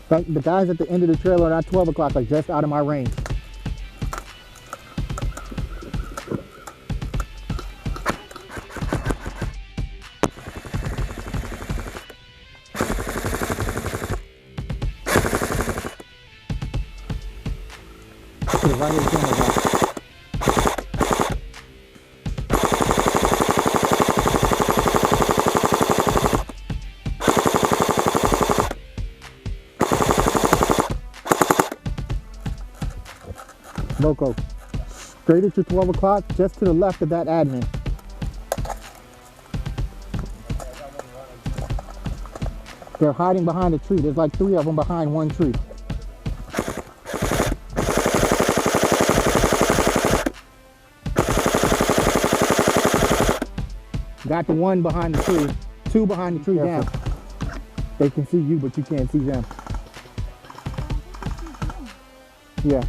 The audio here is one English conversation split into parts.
Like the guys at the end of the trailer at 12 o'clock are just out of my range. To the right of the camera, guys. Loco, straight at your 12 o'clock, just to the left of that admin. They're hiding behind a tree. There's like 3 of them behind one tree. Got the one behind the tree, 2 behind the tree down. They can see you, but you can't see them. Yeah.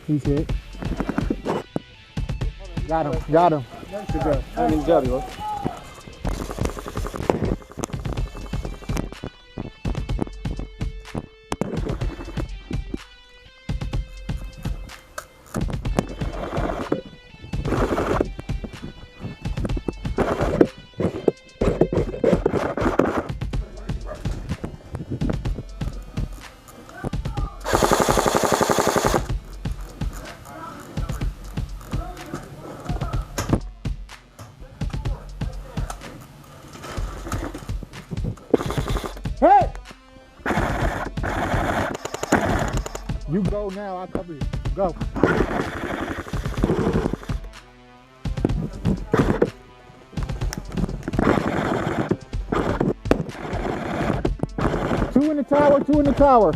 He's hit. Got him. Got him. Good job. Good job, yo. Hey! You go now, I'll cover you. Go. Two in the tower, 2 in the tower.